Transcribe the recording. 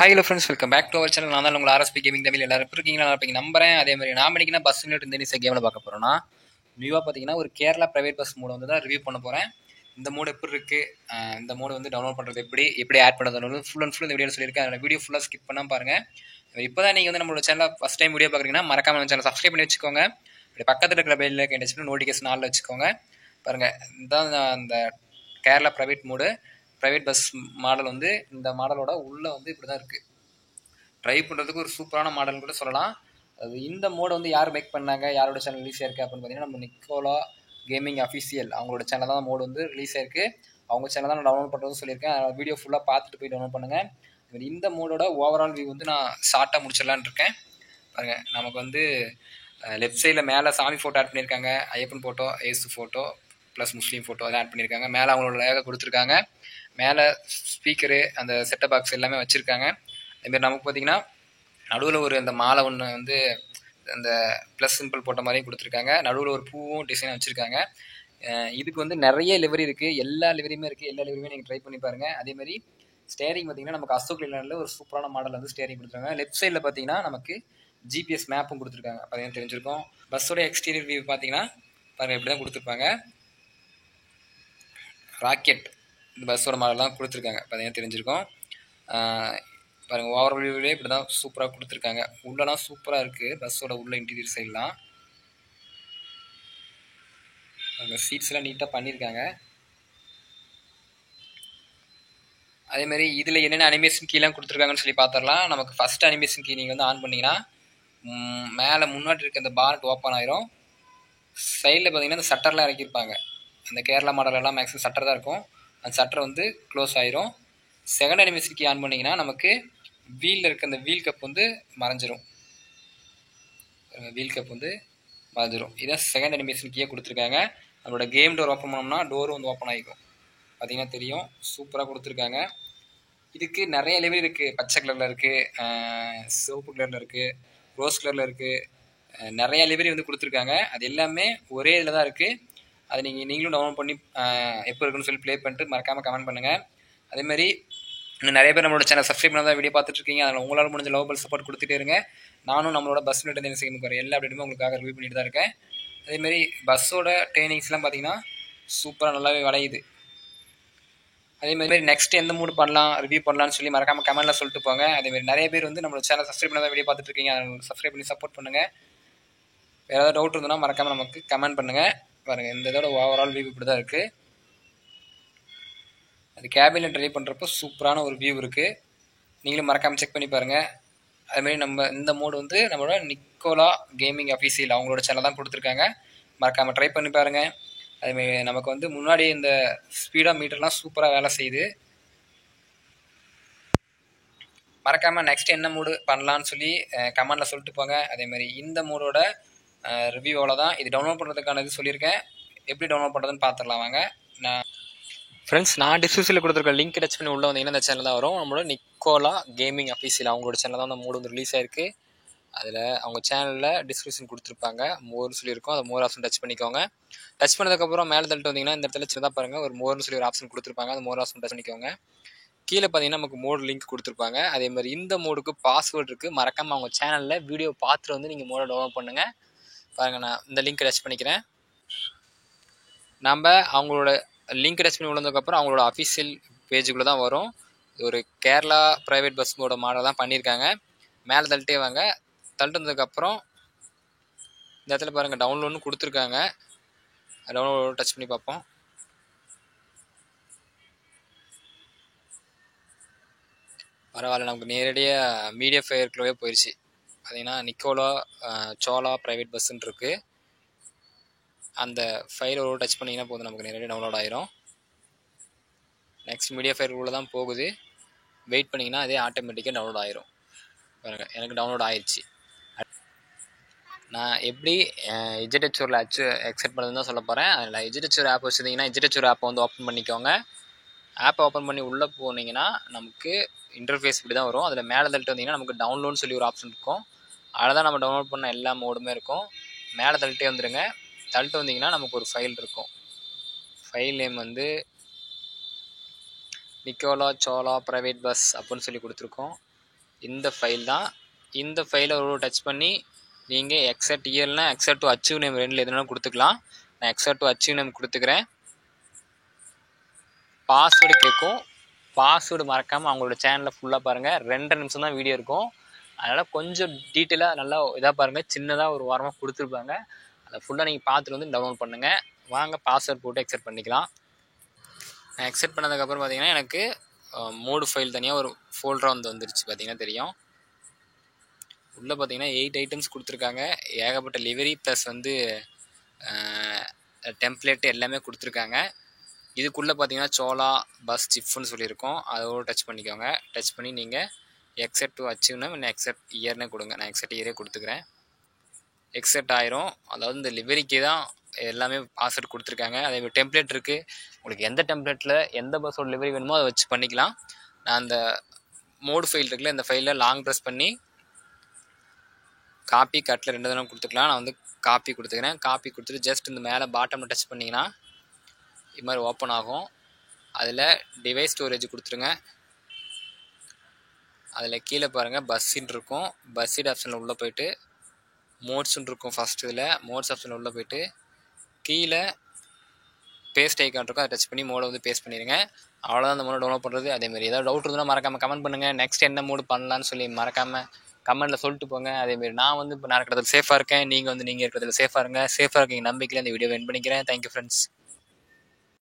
Hi hello friends, welcome back to our channel. நான் தான் உங்கள் ஆர்எஸ்பி கேமிங் தமிழ். எல்லாரும் இருக்கீங்களா? நல்லா இருப்பீங்க நம்புறேன். அதே மாதிரி நான் பண்ணிக்கினா பஸ் சிமுலேட்டர் இந்த நியூஸ் கேமில் பார்க்க போகிறோம்னா, நியூவாக பார்த்தீங்கன்னா ஒரு கேரளா ப்ரைவேட் பஸ் மோடு வந்து தான் ரிவ்யூ பண்ண போகிறேன். இந்த மோடு எப்படி இருக்குது, இந்த மோடு வந்து டவுன்லோட் பண்ணுறது எப்படி ஆட் பண்ணுறது ஃபுல் அண்ட் ஃபுல் இந்த வீடியோ சொல்லியிருக்கேன். அந்த வீடியோ ஃபுல்லாக ஸ்கிப் பண்ணாமல் பாருங்கள். இப்போ தான் நீங்கள் வந்து நம்மளோட சேனலில் ஃபஸ்ட் டைம் வீடியோ பார்க்குறீங்கன்னா மறக்காம நம்ம சேனல் சப்ஸ்கிரைப் பண்ணி வச்சுக்கோங்க. இப்படி பக்கத்தில் இருக்கிற பெல்ல கேட்டுச்சுட்டு நோட்டிஃபிகேஷன் ஆளில் வச்சுக்கோங்க. பாருங்கள், இதுதான் அந்த கேரளா ப்ரைவேட் பஸ் மாடல். வந்து இந்த மாடலோட உள்ளே வந்து இப்படி தான் இருக்குது. ட்ரை பண்ணுறதுக்கு ஒரு சூப்பரான மாடல் கூட சொல்லலாம். அது இந்த மோடை வந்து யார் மேக் பண்ணாங்க, யாரோட சேனல் ரிலீஸ் ஆயிருக்கு அப்படின்னு பார்த்தீங்கன்னா, நம்ம நிக்கோலா கேமிங் அஃபிஷியல் அவங்களோட சேனல் தான் மோடு வந்து ரிலீஸ் ஆயிருக்கு. அவங்க சேனல் தான் நான் டவுன்லோட் பண்ணுறதும் சொல்லியிருக்கேன். வீடியோ ஃபுல்லாக பார்த்துட்டு போய் டவுன்லோட் பண்ணுங்கள். இந்த மோடோட ஓவரால் வியூ வந்து நான் ஷார்ட்டாக முடிச்சிடலான்னு இருக்கேன். பாருங்கள், நமக்கு வந்து லெஃப்ட் சைடில் மேலே சாமி ஃபோட்டோ ஆட் பண்ணியிருக்காங்க. ஐயப்பன் ஃபோட்டோ, ஏசு ஃபோட்டோ ப்ளஸ் முஸ்லீம் ஃபோட்டோ அதை ஆட் பண்ணியிருக்காங்க. மேலே அவங்களோட லேக கொடுத்துருக்காங்க. மேலே ஸ்பீக்கரு, அந்த செட்டப் பாக்ஸ் எல்லாமே வச்சுருக்காங்க. அதுமாரி நமக்கு பார்த்தீங்கன்னா நடுவில் ஒரு அந்த மாலை ஒன்று வந்து அந்த ப்ளஸ் சிம்பிள் போட்ட மாதிரியும் கொடுத்துருக்காங்க. நடுவில் ஒரு பூவும் டிசைனாக வச்சுருக்காங்க. இதுக்கு வந்து நிறைய லிவரி இருக்குது. எல்லா லிவரியுமே இருக்குது. எல்லா லிவரியுமே நீங்கள் ட்ரை பண்ணி பாருங்கள். அதேமாதிரி ஸ்டேரிங் பார்த்தீங்கன்னா நமக்கு அசோக் லேலண்டில் ஒரு சூப்பரான மாடல் வந்து ஸ்டேரிங் கொடுத்துருக்காங்க. லெஃப்ட் சைடில் பார்த்தீங்கன்னா நமக்கு ஜிபிஎஸ் மேப்பும் கொடுத்துருக்காங்க. பார்த்தீங்கன்னா தெரிஞ்சிருக்கும். பஸ்ஸோட எக்ஸ்டீரியர் வியூ பார்த்தீங்கன்னா பாருங்கள், இப்படி தான் கொடுத்துருப்பாங்க. ராக்கெட் இந்த பஸ்ஸோட மாடல் தான் கொடுத்துருக்காங்க. பார்த்தீங்கன்னா தெரிஞ்சிருக்கும். பாருங்கள், ஓவரால் வியூவிலே இப்படி தான் சூப்பராக கொடுத்துருக்காங்க. உள்ளலாம் சூப்பராக இருக்குது. பஸ்ஸோட உள்ள இன்டீரியர் சைட்லாம் அந்த சீட்ஸ்லாம் நீட்டாக பண்ணியிருக்காங்க. அதேமாதிரி இதில் என்னென்ன அனிமேஷன் கீலாம் கொடுத்துருக்காங்கன்னு சொல்லி பார்த்துடலாம். நமக்கு ஃபஸ்ட் அனிமேஷன் கீ நீங்கள் வந்து ஆன் பண்ணிங்கன்னா மேலே முன்னாடி இருக்க அந்த பானட் ஓப்பன் ஆயிரும். சைடில் பார்த்தீங்கன்னா அந்த சட்டர்லாம் இறக்கியிருப்பாங்க. அந்த கேரளா மாடலெல்லாம் மேக்ஸிமம் சட்டர் தான் இருக்கும். அந்த சட்டர் வந்து க்ளோஸ் ஆயிரும். செகண்ட் அனிமேஷன் கீ ஆன் பண்ணிங்கன்னா நமக்கு வீலில் இருக்க அந்த வீல் கப் வந்து மறைஞ்சிரும். வீல் கப் வந்து மறைஞ்சிரும். இதான் செகண்ட் அனிமேஷன் கீயே கொடுத்துருக்காங்க. நம்மளோட கேம் டோர் ஓப்பன் பண்ணோம்னா டோரும் வந்து ஓப்பன் ஆகிக்கும். பார்த்தீங்கன்னா தெரியும், சூப்பராக கொடுத்துருக்காங்க. இதுக்கு நிறைய லெவல் இருக்குது. பச்சை கலரில் இருக்குது, சிவப்பு கலரில் இருக்குது, ரோஸ் கலரில் இருக்குது. நிறைய லெவரி வந்து கொடுத்துருக்காங்க. அது எல்லாமே ஒரே இதில் தான் இருக்குது. அதை நீங்களும் டவுன்லோட் பண்ணி எப்போ இருக்குன்னு சொல்லி ப்ளே பண்ணிட்டு மறக்காமல் கமெண்ட் பண்ணுங்கள். அதேமாதிரி இன்னும் நிறைய பேர் நம்மளோட சேனல் சப்ஸ்கிரைப் பண்ணால் தான் வீடியோ பார்த்துட்டு இருக்கீங்க. அதில் உங்களால் முடிஞ்ச லவபிள் சப்போர்ட் கொடுத்துட்டே இருங்க. நானும் நம்மளோட பஸ் சிமுலேட்டர் என்ன செய்யணும் போகிறேன் எல்லா அப்டேட்டுமே உங்களுக்காக ரிவ்யூ பண்ணிட்டு தான் இருக்கேன். அதேமாதிரி பஸ்ஸோட ட்ரைனிங்ஸ்லாம் பார்த்தீங்கன்னா சூப்பராக நல்லாவே வளையுது. அதேமாதிரி நெக்ஸ்ட் எந்த மூடு பண்ணலாம், ரிவ்யூ பண்ணலான்னு சொல்லி மறக்காமல் கமெண்ட்டில் சொல்லிட்டு போங்க. அதேமாதிரி நிறைய பேர் வந்து நம்மளோட சேனல் சப்ஸ்கிரைப் பண்ணால் தான் வீடியோ பார்த்துட்டு இருக்கீங்க. அதை சப்ஸ்கிரைப் பண்ணி சப்போர்ட் பண்ணுங்கள். வேறு ஏதாவது டவுட் இருந்ததுன்னா மறக்காமல் நமக்கு கமெண்ட் பண்ணுங்கள். பாருங்கள், இந்த இதோட ஓவரால் வியூ இப்படி தான் இருக்குது. அது கேபினில் ட்ரை பண்ணுறப்போ சூப்பரான ஒரு வியூ இருக்குது. நீங்களும் மறக்காமல் செக் பண்ணி பாருங்கள். அதுமாரி நம்ம இந்த மோடு வந்து நம்மளோட நிக்கோலா கேமிங் அஃபிஷியல் அவங்களோட சேனல் தான் கொடுத்துருக்காங்க. மறக்காமல் ட்ரை பண்ணி பாருங்கள். அதுமாரி நமக்கு வந்து முன்னாடி இந்த ஸ்பீடாக மீட்டர்லாம் சூப்பராக வேலை செய்யுது. மறக்காமல் நெக்ஸ்ட் என்ன மூடு பண்ணலான்னு சொல்லி கமெண்டில் சொல்லிட்டு போங்க. அதேமாதிரி இந்த மூடோட ரிவ்யூ அவ்வளோதான். இது டவுன்லோட் பண்ணுறதுக்கான இது சொல்லியிருக்கேன். எப்படி டவுன்லோட் பண்ணுறதுன்னு பார்த்துடலாம் வாங்க. நான் டிஸ்கிரிப்ஷனில் கொடுத்துருக்க லிங்க் டச் பண்ணி உள்ளே வந்தீங்கன்னா இந்த சேனல் தான் வரும். நம்மளோட நிக்கோலா கேமிங் அஃபிஷியல் அவங்களோட சேனல் தான் அந்த மோடு வந்து ரிலீஸ் ஆயிருக்கு. அதில் அவங்க சேனலில் டிஸ்கிரிப்ஷன் கொடுத்துருப்பாங்க. மோர்னு சொல்லியிருக்கோம். அதை மோர் ஆப்ஷன் டச் பண்ணிக்கோங்க. டச் பண்ணதுக்கப்புறம் மேலே தள்ளிட்டு வந்தீங்கன்னா இந்த இடத்துல சின்னதாக பாருங்கள், ஒரு மோர்னு சொல்லி ஒரு ஆப்ஷன் கொடுத்துருப்பாங்க. அந்த மோர் ஆப்ஷன் டச் பண்ணிக்கோங்க. கீழே பார்த்தீங்கன்னா நமக்கு மோடு லிங்க் கொடுத்துருப்பாங்க. அதே மாதிரி இந்த மோடுக்கு பாஸ்வேர்டு இருக்குது. மறக்காமல் அவங்க சேனலில் வீடியோ பார்த்துட்டு வந்து நீங்கள் மோடை டவுன்லோட் பண்ணுங்கள். பாருங்கள், நான் இந்த லிங்க் டச் பண்ணிக்கிறேன். நம்ம அவங்களோட லிங்க் டச் பண்ணி விழுந்ததுக்கப்புறம் அவங்களோட அஃபிஷியல் பேஜுக்குள்ளே தான் வரும். ஒரு கேரளா ப்ரைவேட் பஸ்ஸோட மாடல் தான் பண்ணியிருக்காங்க. மேலே தள்ளிட்டே வாங்க. தள்ளிட்டு வந்ததுக்கப்புறம் இந்த இடத்துல பாருங்கள் டவுன்லோட்னு கொடுத்துருக்காங்க. டவுன்லோட் டச் பண்ணி பார்ப்போம். பரவாயில்ல, நமக்கு நேரடியாக மீடியா ஃபயருக்குள்ளே போயிடுச்சு. பார்த்தீங்கன்னா நிக்கோலா சோலா ப்ரைவேட் பஸ்ஸுன்னு இருக்குது. அந்த ஃபைல் ஒரு டச் பண்ணிங்கன்னா போதும், நமக்கு நேரடியாக டவுன்லோட் ஆயிரும். நெக்ஸ்ட் மீடியா ஃபயருக்குள்ளே தான் போகுது. வெயிட் பண்ணிங்கன்னா அதே ஆட்டோமேட்டிக்காக டவுன்லோட் ஆயிரும். பாருங்கள், எனக்கு டவுன்லோட் ஆயிடுச்சு. நான் எப்படி இஜெட்ஹெச்ஓரில் எக்ஸெப்ட் பண்ணதுன்னு தான் சொல்ல போகிறேன். அதில் இஜெட்ஹெச்ஓர் ஆப் வச்சுருந்தீங்கன்னா இஜெட்ஹெச்ஓர் ஆப்பை வந்து ஓப்பன் பண்ணிக்கோங்க. ஆப்பை ஓப்பன் பண்ணி உள்ளே போனீங்கன்னா நமக்கு இன்டர்ஃபேஸ் இப்படி தான் வரும். அதில் மேலே தள்ளிட்டு வந்தீங்கன்னா நமக்கு டவுன்லோட்னு சொல்லி ஒரு ஆப்ஷன் இருக்கும். அதில் தான் நம்ம டவுன்லோட் பண்ண எல்லா மோடுமே இருக்கும். மேலே தள்ளிட்டே வந்துடுங்க. தள்ளிட்டு வந்தீங்கன்னா நமக்கு ஒரு ஃபைல் இருக்கும். ஃபைல் நேம் வந்து நிக்கோலா சோலா ப்ரைவேட் பஸ் அப்படின்னு சொல்லி கொடுத்துருக்கோம். இந்த ஃபைல் தான். இந்த ஃபைலை ஒரு டச் பண்ணி நீங்கள் எக்ஸட் இயர்னா எக்ஸட் டு அச்சீவ் நேம் ரெண்டில் எதுனாலும் கொடுத்துக்கலாம். நான் எக்ஸட் டு அச்சீவ் நேம் கொடுத்துக்கிறேன். பாஸ்வேர்டு கேட்கும். பாஸ்வேர்டு மறக்காமல் அவங்களோட சேனலில் ஃபுல்லாக பாருங்கள். 2 நிமிஷம் தான் வீடியோ இருக்கும். அதனால் கொஞ்சம் டீட்டெயிலாக நல்லா இதாக பாருங்கள். சின்னதாக ஒரு வாரமாக கொடுத்துருப்பாங்க. அதை ஃபுல்லாக நீங்கள் பார்த்துட்டு வந்து டவுன்லோட் பண்ணுங்கள். வாங்க பாஸ்வேர்ட் போட்டு எக்ஸெப்ட் பண்ணிக்கலாம். நான் எக்ஸெப்ட் பண்ணதுக்கப்புறம் பார்த்தீங்கன்னா எனக்கு மோடு ஃபைல் தனியாக ஒரு ஃபோல்டராக வந்துருச்சு. பார்த்தீங்கன்னா தெரியும். உள்ளே பார்த்தீங்கன்னா 8 ஐட்டம்ஸ் கொடுத்துருக்காங்க. ஏகப்பட்ட லிவரி ப்ளஸ் வந்து டெம்ப்ளேட்டு எல்லாமே கொடுத்துருக்காங்க. இதுக்குள்ளே பார்த்தீங்கன்னா சோலா பஸ் சிப்னு சொல்லியிருக்கோம். அதோடு டச் பண்ணிக்கோங்க. டச் பண்ணி நீங்கள் எக்ஸெப்ட் டு அச்சீவ்னா இன்னும் எக்ஸெப்ட் இயர்னே கொடுங்க. நான் எக்ஸெப்ட் இயரே கொடுத்துக்கிறேன். எக்ஸெப்ட் ஆயிரும். அதாவது இந்த லிவரிக்கு தான் எல்லாமே பாஸ்வேர்ட் கொடுத்துருக்காங்க. அதே மாதிரி டெம்ப்ளேட் இருக்குது. உங்களுக்கு எந்த டெம்ப்ளேட்டில் எந்த பஸ்ஸோட லிவரி வேணுமோ அதை வச்சு பண்ணிக்கலாம். நான் அந்த மோடு ஃபைல் இருக்குல்ல, இந்த ஃபைலில் லாங் ப்ரெஸ் பண்ணி காப்பி கட்டில் 2 தடவை கொடுத்துக்கலாம். நான் வந்து காப்பி கொடுத்துக்கிறேன். காப்பி கொடுத்துட்டு ஜஸ்ட் இந்த மேலே பாட்டமில் டச் பண்ணிங்கன்னா இது மாதிரி ஓப்பன் ஆகும். அதில் டிவைஸ் ஸ்டோரேஜ் கொடுத்துருங்க. அதில் கீழே பாருங்கள் பஸ்ஸின்னு இருக்கும். பஸ்ஸிட் ஆப்ஷனில் உள்ளே போய்ட்டு மோட்ஸ்ன்னு இருக்கும். ஃபஸ்ட் இதில் மோட்ஸ் ஆப்ஷனில் உள்ளே போய்ட்டு கீழே பேஸ்ட் ஐக்கான் இருக்கும். அதை டச் பண்ணி மோடை வந்து பேஸ்ட் பண்ணிடுங்க. அவ்வளோதான் அந்த மோடை டவுன்லோட் பண்ணுறது. அதேமாதிரி ஏதாவது டவுட் இருந்தால் மறக்காமல் கமெண்ட் பண்ணுங்கள். நெக்ஸ்ட் என்ன மோடு பண்ணலான்னு சொல்லி மறக்காமல் கமெண்ட்டில் சொல்லிட்டு போங்க. அதேமாரி நான் வந்து இப்போ நான் இருக்கிறதுல சேஃபாக இருக்கேன். நீங்கள் இருக்கிறதுல சேஃபாக இருங்க. சேஃபாக இருக்கீங்க நம்பிக்கையில் இந்த வீடியோ எண்ட் பண்ணிக்கிறேன். Thank you friends.